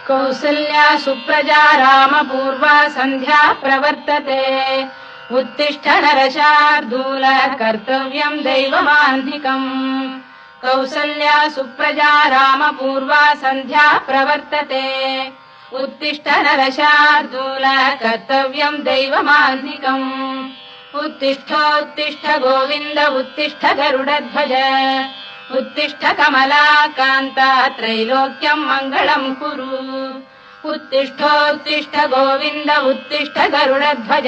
कौसल्या सुप्रजा रामपूर्वा सन्ध्या प्रवर्तते उत्तिष्ठ नरशार्दूल कर्तव्यम् दैवमाह्निकम् कौसल्या सुप्रजा रामपूर्वा सन्ध्या प्रवर्तते उत्तिष्ठ नरशार्दूल कर्तव्यम् दैवमाह्निकम् उत्तिष्ठोत्तिष्ठ गोविन्द उत्तिष्ठ गरुडध्वज उत्तिष्ठ कमलाकान्ता त्रैलोक्यम् मङ्गलम् कुरु उत्तिष्ठोत्तिष्ठ गोविन्द उत्तिष्ठ गरुडध्वज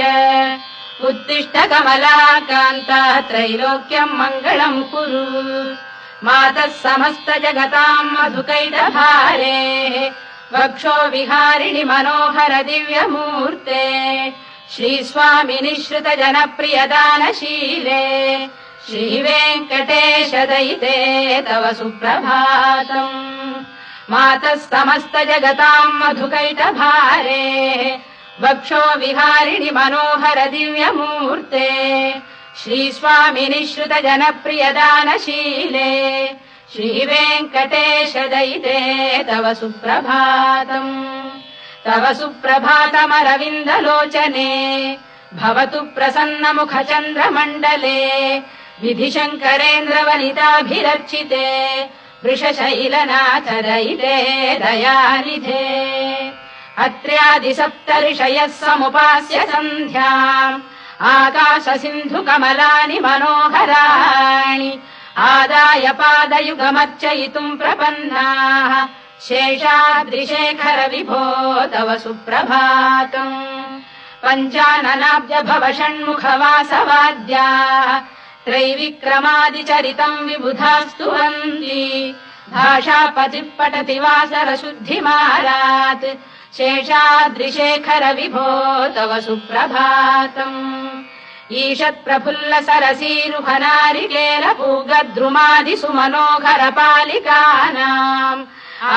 उत्तिष्ठ कमलाकान्ता त्रैलोक्यम् मङ्गलम् कुरु मातः समस्त जगताम् मधुकैटभारे वक्षो विहारिणि मनोहर दिव्यमूर्ते श्रीस्वामि निःश्रित जनप्रियदानशीले श्रीवेङ्कटेश दयिते तव सुप्रभातम् मातः समस्त जगताम् मधुकैटभारे वक्षो विहारिणि मनोहर दिव्यमूर्ते श्रीस्वामि निःश्रित जनप्रियदानशीले श्रीवेङ्कटेश दयिते तव सुप्रभातम् तव सुप्रभातमरविन्दलोचने भवतु प्रसन्नमुखचन्द्रमण्डले विधिशङ्करेन्द्रवनिताभिरर्चिते वृषशैलनाथ दयिते दयानिधे अत्र्यादिसप्तऋषयः समुपास्य सन्ध्याम् आकाशसिन्धुकमलानि मनोहराणि आदाय पादयुगमर्चयितुम् प्रपन्नाः शेषाद्रिशेखर विभो तव सुप्रभातम् पञ्चाननाब्ज भव षण्मुखवासवाद्याः त्रैविक्रमादिचरितम् विबुधास्तुवन्ति भाषापतिः पठति वासरशुद्धिमारात् शेषाद्रिशेखर विभो तव सुप्रभातम् ईषत्प्रफुल्ल सरसीरुहनारिकेलपूगद्रुमादिषु मनोहर पालिकानाम्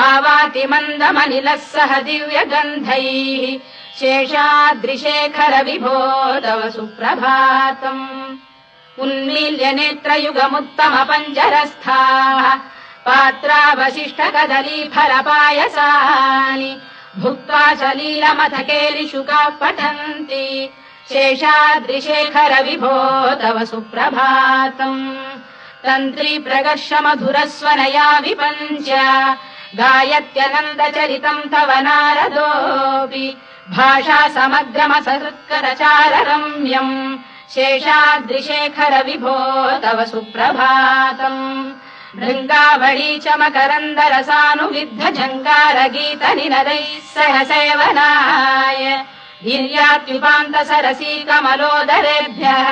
आवाति मन्दमनिलः सह दिव्यगन्धैः शेषाद्रिशेखर विभो तव सुप्रभातम् उन्मील्य नेत्रयुगमुत्तम पञ्जरस्थाः पात्रावशिष्ट कदलीफलपायसानि भुक्त्वा सलीलमथकेलिशुकाः पठन्ति शेषाद्रिशेखर विभो तव सुप्रभातम् तन्त्री प्रगर्ष मधुरस्वनया विपञ्च गायत्यनन्दचरितम् तव नारदोऽपि भाषा समग्रमसकृत्करचार रम्यम् शेषाद्रिशेखर विभो तव सुप्रभातम् भृङ्गावळी च मकरन्दरसानुविद्ध झङ्कारगीत निनदैः सह सेवनाय गिर्यात्युपान्त सरसी कमलोदरेभ्यः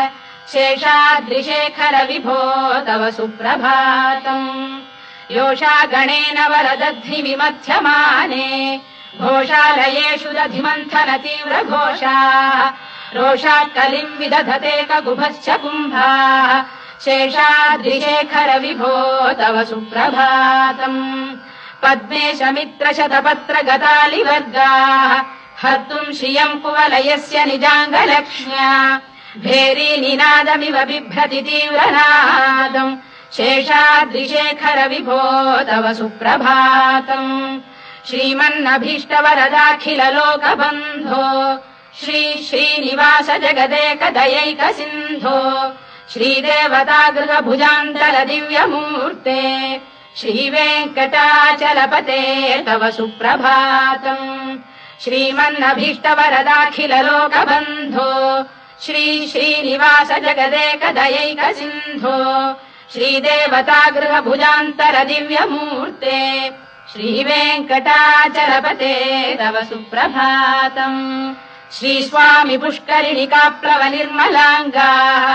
शेषाद्रिशेखर विभो तव सुप्रभातम् योषा गणेन वरदध्नि विमथ्यमाने घोषालयेषु दधिमन्थन तीव्र घोषाः रोषात् कलिम् विदधते ककुभश्च कुम्भाः शेषाद्रिशेखर विभो तव सुप्रभातम् पद्मेश मित्र शतपत्र गतालिवर्गाः हर्तुम् श्रियम् कुवलयस्य निजाङ्गलक्ष्म्या भेरी निनादमिव बिभ्रति तीव्रनादम् शेषाद्रिशेखर विभो तव सुप्रभातम् श्रीमन्नभीष्टवरदाखिल लोकबन्धो श्री श्रीनिवास जगदेक दयैक सिन्धो श्रीदेवतागृह भुजान्तल दिव्यमूर्ते श्रीवेङ्कटाचलपते तव सुप्रभातम् श्रीमन्नभीष्टवरदाखिल लोकबन्धो श्री श्रीनिवास जगदेक दयैक सिन्धो श्रीदेवतागृह भुजान्तर दिव्यमूर्ते श्रीवेङ्कटाचलपते तव सुप्रभातम् श्रीस्वामि पुष्करिणिकाप्लव निर्मलाङ्गाः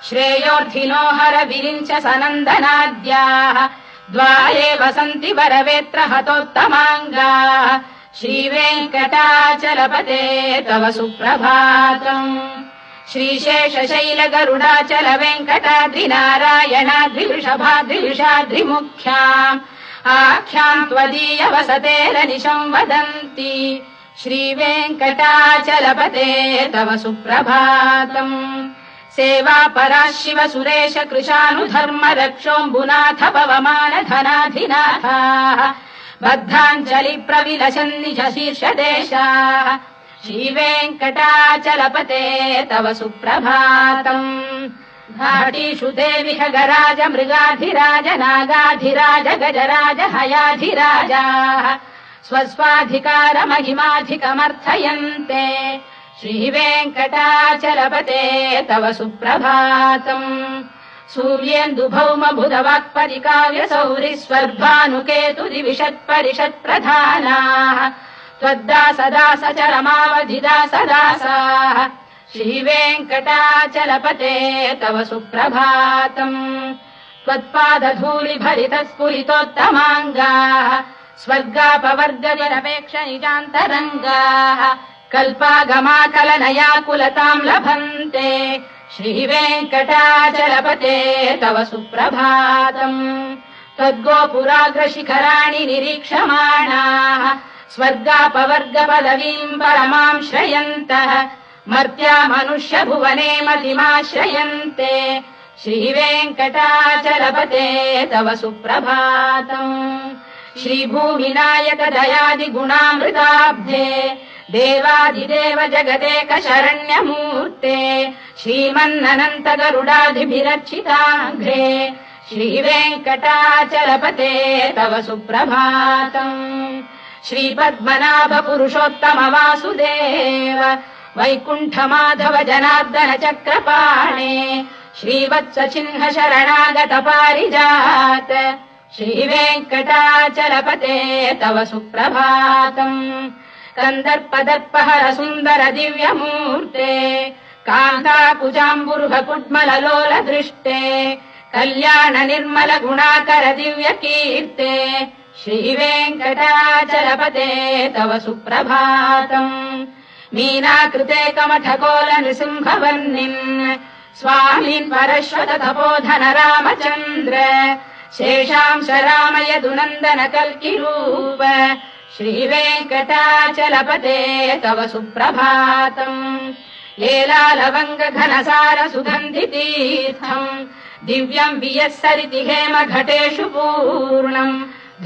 श्रेयोर्थिनो हर विरिञ्च सनन्दनाद्याः द्वारे वसन्ति वरवेत्र हतोत्तमाङ्गाः श्रीवेङ्कटाचलपते तव सुप्रभातम् श्रीशेषशैल गरुडाचल वेङ्कटाद्रिनारायणाद्रिवृषभाद्रिवृषाद्रिमुख्याम् आख्याम् त्वदीय वसतेरनिशम् वदन्ति श्रीवेङ्कटाचलपते तव सुप्रभातम् सेवा परा शिव सुरेश कृशानुधर्म रक्षोऽम्बुनाथ पवमान धनाधिनाथाः बद्धाञ्जलि प्रविलसन् निज शीर्षदेशाः श्रीवेङ्कटाचलपते तव सुप्रभातम् घाटीषु देवि खगराज मृगाधिराज नागाधिराज गजराज हयाधिराजाः स्वस्वाधिकारमहिमाधिकमर्थयन्ते श्रीवेङ्कटाचलपते तव सुप्रभातम् सूर्येन्दुभौम बुधवाक्परिकाव्यसौरि स्वर्भानुकेतुरिविशत्परिषत्प्रधानाः त्वद्दासदासचरमावधिदासदासाः श्रीवेङ्कटाचलपते तव सुप्रभातम् त्वत्पादधूलिभरितस्फुरितोत्तमाङ्गाः स्वर्गापवर्गनिरपेक्ष निजान्तरङ्गाः कल्पागमाकलनयाकुलताम् लभन्ते श्रीवेङ्कटाचलपते तव सुप्रभातम् त्वद्गोपुराग्रशिखराणि निरीक्षमाणाः स्वर्गापवर्गपदवीम् परमाम् श्रयन्तः मर्त्या मनुष्य भुवने मतिमाश्रयन्ते श्रीवेङ्कटाचलपते तव सुप्रभातम् श्रीभूमिनायक दयादिगुणामृताब्धे देवादिदेव जगदेक शरण्यमूर्ते श्रीमन्ननन्त गरुडादिभिरर्चिताघ्रे श्रीवेङ्कटाचलपते तव सुप्रभातम् श्रीपद्मनाभ पुरुषोत्तम वासुदेव वैकुण्ठ माधव जनार्दन चक्रपाणे श्रीवत्स चिह्न शरणागत पारिजात श्रीवेङ्कटाचलपते तव सुप्रभातम् कन्दर्पदर्पहर सुन्दर दिव्यमूर्ते कान्ताकुजाम्बुरुह कुड्मललोल दृष्टे कल्याण निर्मल गुणाकर दिव्यकीर्ते श्रीवेङ्कटाचलपते तव सुप्रभातम् मीनाकृते कमठकोल नृसिंहवर्णिन् स्वामीन् परश्वत तपोधन रामचन्द्र शेषांश रामयदुनन्दन कल्किरूप श्रीवेङ्कटाचलपते तव सुप्रभातम् लीलालवङ्ग घनसार सुगन्धितीर्थम् दिव्यम् वियस्सरिति हेम घटेषु पूर्णम्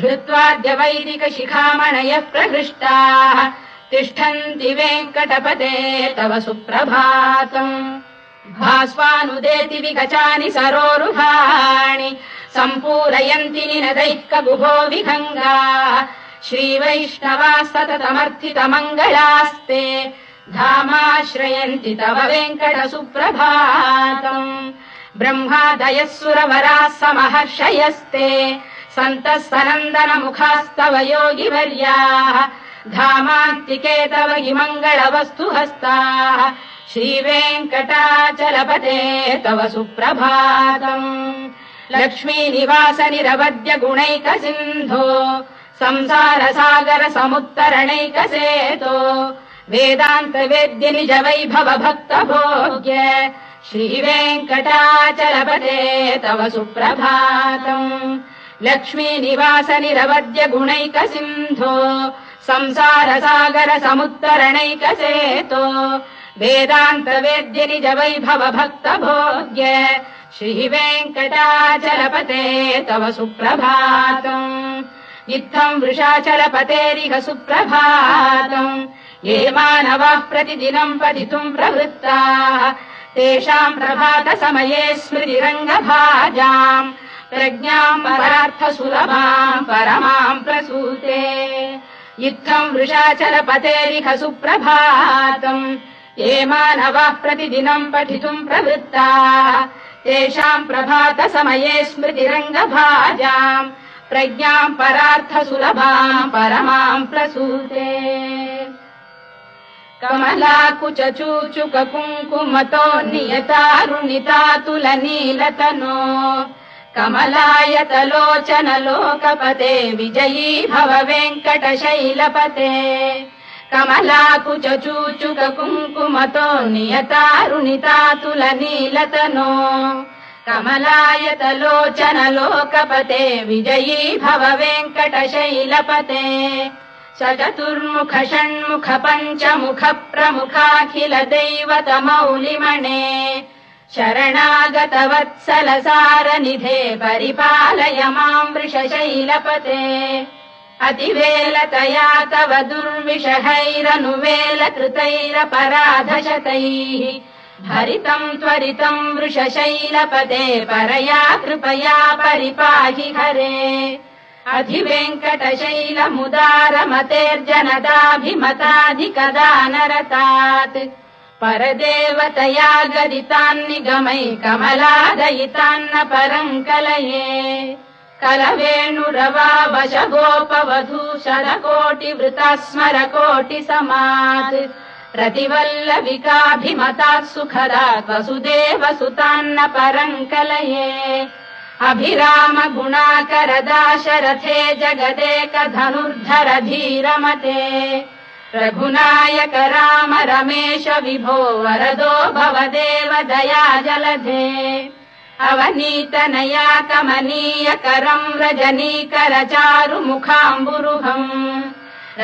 धृत्वाद्य वैदिक शिखामणयः प्रहृष्टाः तिष्ठन्ति वेङ्कटपते तव सुप्रभातम् भास्वानुदेति विगचानि सरोरुहाणि सम्पूरयन्ति निनदैः कगुभो विहङ्गाः श्रीवैष्णवाः सततमर्थितमङ्गलास्ते धामाश्रयन्ति तव वेङ्कट सुप्रभातम् ब्रह्मादयः सुरवराः समहर्षयस्ते सन्तः सनन्दन मुखास्तव योगिवर्याः धामान्तिके तव हि मङ्गलवस्तु हस्ताः श्रीवेङ्कटाचलपते तव सुप्रभातम् लक्ष्मीनिवास निरवद्य गुणैक सिन्धो संसार सागर समुत्तरणैकसेतो वेदान्त वेद्य निज वैभव भक्त भोग्य श्रीवेङ्कटाचलपते तव सुप्रभातम् लक्ष्मीनिवास निरवद्य गुणैक सिन्धो संसार सागर समुत्तरणैकसेतो वेदान्त वेद्य निज वैभव भक्त भोग्य श्रीवेङ्कटाचलपते तव सुप्रभातम् इत्थम् वृषाचलपतेरिह सुप्रभातम् ये मानवाः प्रतिदिनम् पठितुम् प्रवृत्ताः तेषाम् प्रभात समये स्मृतिरङ्गभाजाम् प्रज्ञाम् परार्थ सुलभाम् परमाम् प्रसूते इत्थम् वृषाचलपतेरिह सुप्रभातम् ये मानवाः प्रतिदिनम् पठितुम् प्रवृत्ताः तेषाम् प्रभात समये स्मृतिरङ्गभाजाम् प्रज्ञाम् परार्थ सुलभाम् परमाम् प्रसूते कमलाकुच चूचुक कुङ्कुमतो नियतारुणितातुलनीलतनो कमलायतलोचन लोकपते विजयी भव वेङ्कटशैलपते कमलाकुच चूचुक कुङ्कुमतो नियतारुणितातुलनीलतनो कमलायतलोचन लोकपते विजयी भव वेङ्कटशैलपते सचतुर्मुख षण्मुख पञ्चमुख प्रमुखाखिल दैवत मौलिमणे शरणागतवत्सलसारनिधे परिपालय माम् वृषशैलपते अतिवेलतया तव दुर्विषहैरनुवेलकृतैरपराधशतैः हरितम् त्वरितम् वृषशैलपते परया कृपया परिपाहि हरे अधिवेङ्कटशैलमुदारमतेर्जनदाभिमताधिकदानरतात् परदेवतया गदितान्निगमै कमलादयितान्न परम् कलये कलवेणुरवावशगोपवधू शरकोटिवृता स्मरकोटिसमात् रतिवल्लविकाभिमतात् सुखदात् वसुदेवसुतान्न परम् कलये अभिराम गुणाकरदाशरथे जगदेकधनुर्धर धीरमते रघुनायक राम रमेश विभो वरदो भवदेव दया जलधे अवनीतनया कमनीय करम् रजनीकर चारुमुखाम्बुरुहम्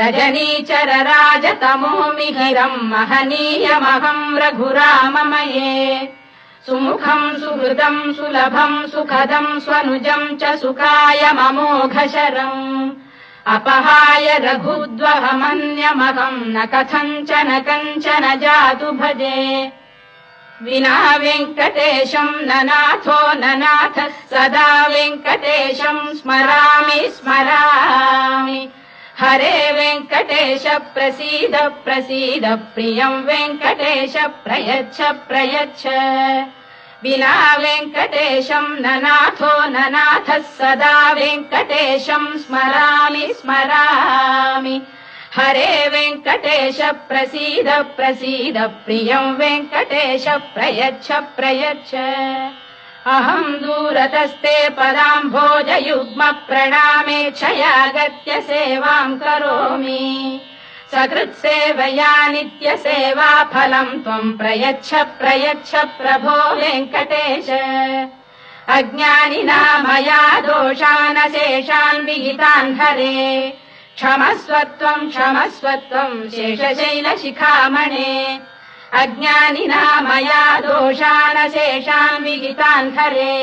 रजनीचर राजतमो मिहिरम् महनीयमहम् रघुराममये सुमुखम् सुहृदम् सुलभम् सुखदम् स्वनुजम् च सुखायममोघशरम् अपहाय रघुद्वहमन्यमहम् न कथञ्चन कञ्चन जातु भजे विना वेङ्कटेशम् न नाथो न नाथः सदा वेङ्कटेशम् स्मरामि स्मरामि हरे वेङ्कटेश प्रसीद प्रसीद प्रियम् वेङ्कटेश प्रयच्छ प्रयच्छ विना वेङ्कटेशम् न नाथो न नाथः सदा वेङ्कटेशम् स्मरामि स्मरामि हरे वेङ्कटेश प्रसीद प्रसीद प्रियम् वेङ्कटेश प्रयच्छ प्रयच्छ अहम् दूरतस्ते पदाम्भोजयुग्म प्रणामेच्छयागत्य सेवाम् करोमि सकृत्सेवया नित्यसेवा फलम् त्वम् प्रयच्छ प्रयच्छ प्रभो वेङ्कटेश अज्ञानिना मया दोषानशेषान् विहितान् हरे क्षमस्वत्वम् क्षमस्वत्वम् शेषशैलशिखामणे अज्ञानिना मया दोषानशेषान् विहितान् हरे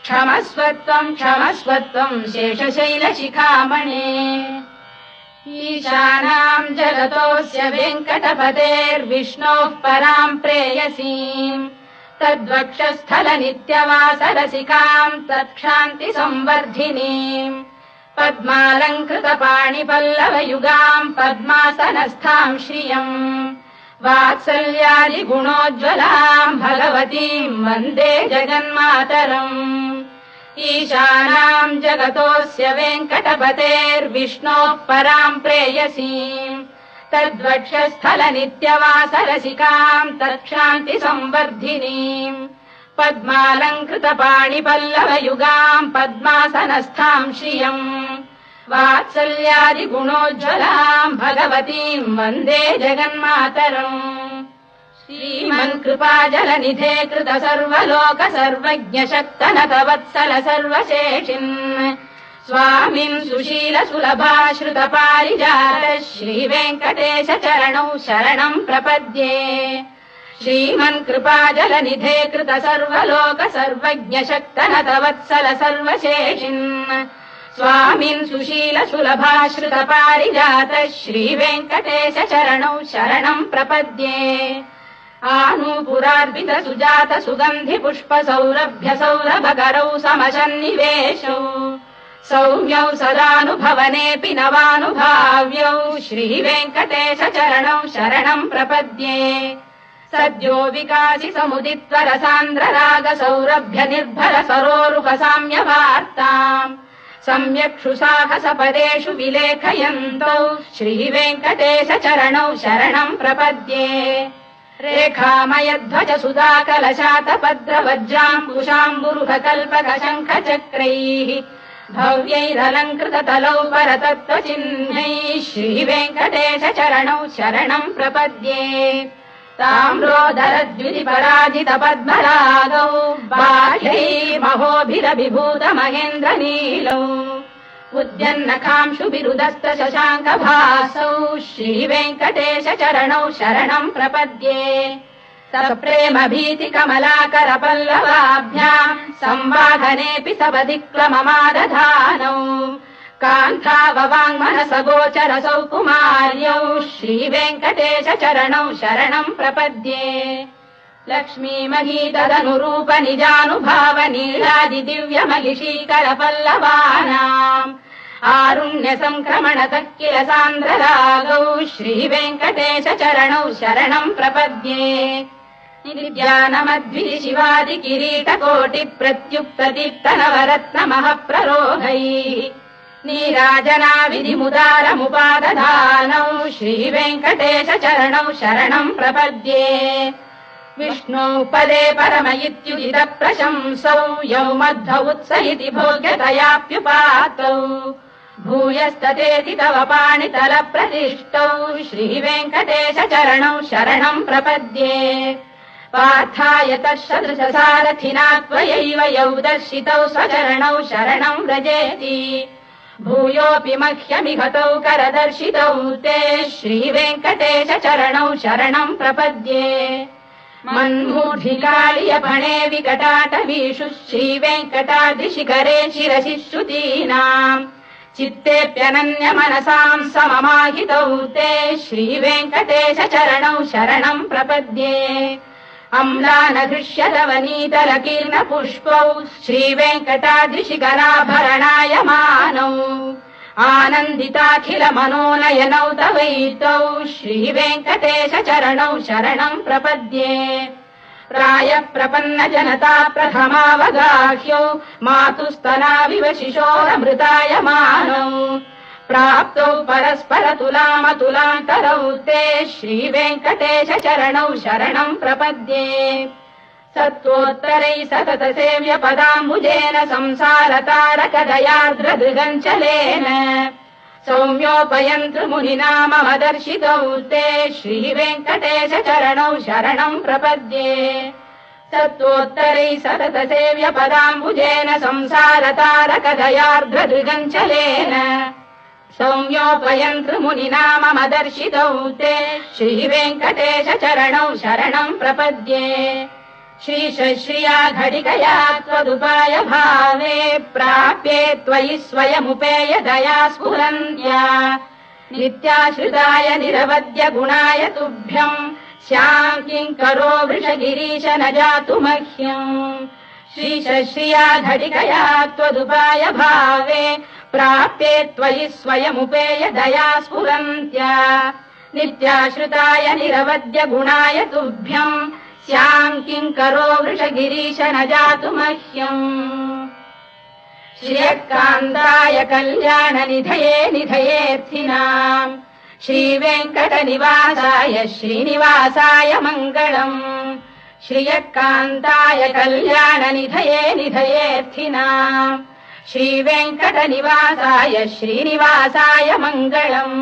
क्षमस्वत्वम् क्षमस्वत्वम् शेषशैलशिखामणे ईशानाम् जगतोऽस्य वेङ्कटपतेर्विष्णोः पराम् प्रेयसीम् तद्वक्षस्थलनित्यवासरसिकाम् तत्क्षान्तिसंवर्धिनीम् पद्मालङ्कृतपाणिपल्लवयुगाम् पद्मासनस्थाम् श्रियम् वात्सल्यादिगुणोज्ज्वलाम् भगवतीम् वन्दे जगन्मातरम् ईशानाम् जगतोऽस्य वेङ्कटपतेर्विष्णोः पराम् प्रेयसीम् तद्वक्षस्थलनित्यवासरसिकाम् तत्क्षान्तिसंवर्धिनीम् पद्मालङ्कृतपाणिपल्लवयुगाम् पद्मासनस्थाम् श्रियम् वात्सल्यादिगुणोज्ज्वलाम् भगवतीम् वन्दे जगन्मातरम् श्रीमन्कृपाजलनिधे कृत सर्वलोक सर्वज्ञ शक्तनत वत्सल सर्वशेषिन् स्वामिन् सुशील सुलभाश्रित पारिजात श्रीवेङ्कटेश चरणौ शरणम् प्रपद्ये श्रीमन्कृपाजलनिधे कृत सर्वलोक सर्वज्ञ शक्तनत वत्सल सर्वशेषिन् स्वामिन् सुशील सुलभाश्रित पारिजात श्रीवेङ्कटेश चरणौ शरणम् प्रपद्ये आनूपुरार्पित सुजात सुगन्धि पुष्प सौरभ्य सौरभकरौ समशन्निवेशौ सौम्यौ सदानुभवनेऽपि नवानुभाव्यौ श्रीवेङ्कटेश चरणौ शरणम् प्रपद्ये सद्यो विकासि समुदित्वरसान्द्र राग सौरभ्य निर्भर सरोरुह साम्यवार्ताम् सम्यक्षु साहसपदेषु विलेखयन्तौ श्रीवेङ्कटेश चरणौ शरणम् प्रपद्ये रेखामयध्वज सुधाकलशातपद्रवज्राङ्कुशाम्बुरुह कल्पक शङ्ख चक्रैः भव्यैरलङ्कृततलौ परतत्त्वचिह्नैः श्रीवेङ्कटेश चरणौ शरणम् प्रपद्ये ताम्रोदरद्विपराजित पद्मरागौ बाह्यैर्महोभिरभिभूत महेन्द्र नीलौ उद्यन्नखांशुभिरुदस्त शशाङ्कभासौ श्रीवेङ्कटेश चरणौ शरणम् प्रपद्ये सप्रेम भीति कमलाकर पल्लवाभ्याम् संवाहनेऽपि सपदिक्लममादधानौ कान्ताववाङ्मनस गोचरसौ कुमार्यौ श्रीवेङ्कटेश चरणौ शरणम् प्रपद्ये लक्ष्मी महीतदनुरूप निजानुभाव नीलादि दिव्यमलिशीकर पल्लवानाम् आरुण्य संक्रमणतः किल सान्द्ररागौ श्रीवेङ्कटेश चरणौ शरणम् प्रपद्ये निद्यानमद्विधि शिवादि किरीटकोटि प्रत्युक्त दीप्तनवरत्नमः प्ररोहैः नीराजना विधिमुदारमुपादधानौ श्रीवेङ्कटेश चरणौ शरणम् प्रपद्ये विष्णौ पदे परम इत्युदित प्रशंसौ यौ मध्व उत्स इति भोग्यतयाप्युपातौ भूयस्ततेति तव पाणितल प्रतिष्ठौ श्रीवेङ्कटेश चरणौ शरणम् प्रपद्ये पार्थाय तत्सदृश सारथिना त्वयैव यौ दर्शितौ स्वचरणौ शरणम् व्रजेति भूयोऽपि मह्यमिहतौ करदर्शितौ ते श्रीवेङ्कटेश चरणौ शरणम् प्रपद्ये मन्मूर्धिकालियपणे विकटाटवीषु श्रीवेङ्कटाद्रिशिखरे शिरसि श्रुतीनाम् चित्तेऽप्यनन्य मनसाम् सममाहितौ ते श्रीवेङ्कटेश चरणौ शरणम् प्रपद्ये अम्लानघृष्यलवनीतलकीर्ण पुष्पौ श्रीवेङ्कटाद्रिशिखराभरणायमानौ आनन्दिताखिल मनोनयनौ तवैतौ श्रीवेङ्कटेश चरणौ शरणम् प्रपद्ये प्रायः प्रपन्न जनता प्रथमावगाह्यौ मातुस्तनाविव शिशोरमृतायमानौ प्राप्तौ परस्पर तुलामतुलान्तरौ ते श्रीवेङ्कटेश चरणौ शरणम् प्रपद्ये सत्त्वोत्तरैः सतत सेव्य पदाम्बुजेन संसारतारकदयार्द्रदृगञ्चलेन सौम्योपयन्तृ मुनिना मम दर्शितौ ते श्रीवेङ्कटेश चरणौ शरणम् प्रपद्ये सत्त्वोत्तरैः सतत सेव्य पदाम्बुजेन संसारतारकदयार्द्रदृगञ्चलेन सौम्योपयन्तृ मुनिना मम दर्शितौ ते श्रीवेङ्कटेश चरणौ शरणम् प्रपद्ये श्रीशश्रिया घटिकया त्वदुपाय भावे प्राप्ये त्वयि स्वयमुपेय दया स्फुरन्त्या नित्याश्रिताय निरवद्य गुणाय तुभ्यम् स्याम् किङ्करो वृषगिरीश न जातु मह्यम् श्रीशश्रिया घटिकया त्वदुपाय भावे प्राप्ये त्वयि स्वयमुपेय दया स्फुरन्त्या नित्याश्रिताय निरवद्य गुणाय तुभ्यम् स्याम् किङ्करो वृषगिरीश न जातु मह्यम् श्रियकान्ताय कल्याण निधये निधयेऽर्थिनाम् श्रीवेङ्कटनिवासाय श्रीनिवासाय मङ्गलम् श्रियकान्ताय कल्याण निधये निधयेऽर्थिनाम् श्रीवेङ्कटनिवासाय श्रीनिवासाय मङ्गलम्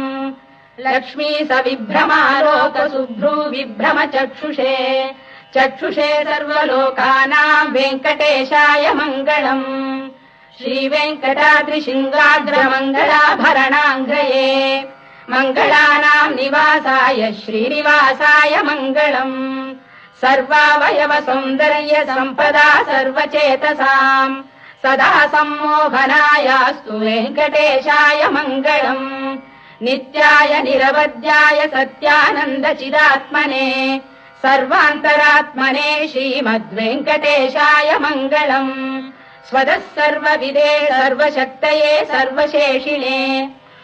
लक्ष्मी सविभ्रमालोक सुभ्रू विभ्रम चक्षुषे चक्षुषे सर्वलोकानाम् वेङ्कटेशाय मङ्गलम् श्रीवेङ्कटाद्रिशृङ्गाग्रमङ्गलाभरणाङ्गये मङ्गलानाम् निवासाय श्रीनिवासाय मङ्गलम् सर्वावयव सौन्दर्य सम्पदा सर्वचेतसाम् सदा सम्मोहनायास्तु वेङ्कटेशाय मङ्गलम् नित्याय निरवध्याय सत्यानन्दचिदात्मने सर्वान्तरात्मने श्रीमद्वेङ्कटेशाय मङ्गलम् स्वतः सर्वविदे सर्वशक्तये सर्वशेषिणे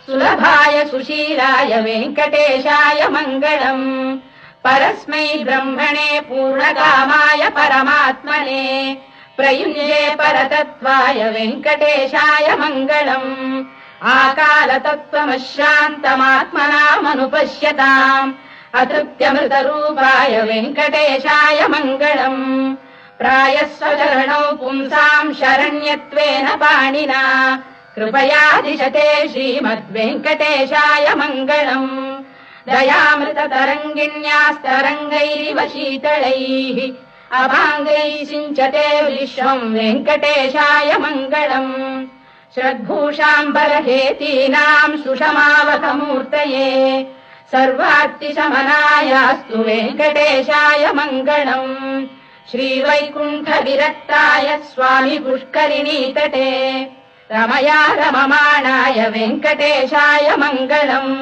सुलभाय सुशीलाय वेङ्कटेशाय मङ्गलम् परस्मै ब्रह्मणे पूर्णकामाय परमात्मने प्रयुञ्जे परतत्त्वाय वेङ्कटेशाय मङ्गलम् आकालतत्त्वमशान्तमात्मनामनुपश्यताम् अतृप्त्यमृतरूपाय वेङ्कटेशाय मङ्गलम् प्रायः स्वचरणौ पुंसाम् शरण्यत्वेन पाणिना कृपया दिशते श्रीमद्वेङ्कटेशाय मङ्गलम् दयामृततरङ्गिण्यास्तरङ्गैरिव शीतलैः अभाङ्गैः सिञ्चते विश्वम् वेङ्कटेशाय मङ्गलम् श्रद्भूषाम्बरहेतीनाम् सुषमावकमूर्तये सर्वार्तिशमनायास्तु वेङ्कटेशाय मङ्गलम् श्रीवैकुण्ठविरक्ताय स्वामि पुष्करिणीतटे रमया रममाणाय वेङ्कटेशाय मङ्गलम्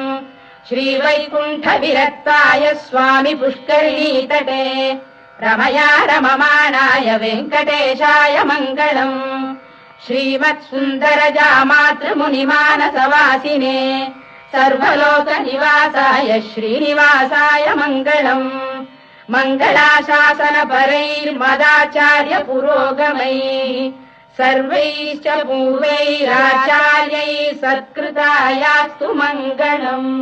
श्रीवैकुण्ठविरक्ताय स्वामि पुष्करिणीतटे रमया रममाणाय वेङ्कटेशाय मङ्गलम् श्रीमत्सुन्दरजामातृमुनिमानसवासिने सर्वलोकनिवासाय श्रीनिवासाय मङ्गलम् मङ्गलाशासनपरैर्मदाचार्य पुरोगमैः सर्वैश्च पूर्वैराचार्यैः सत्कृतायास्तु मङ्गलम्।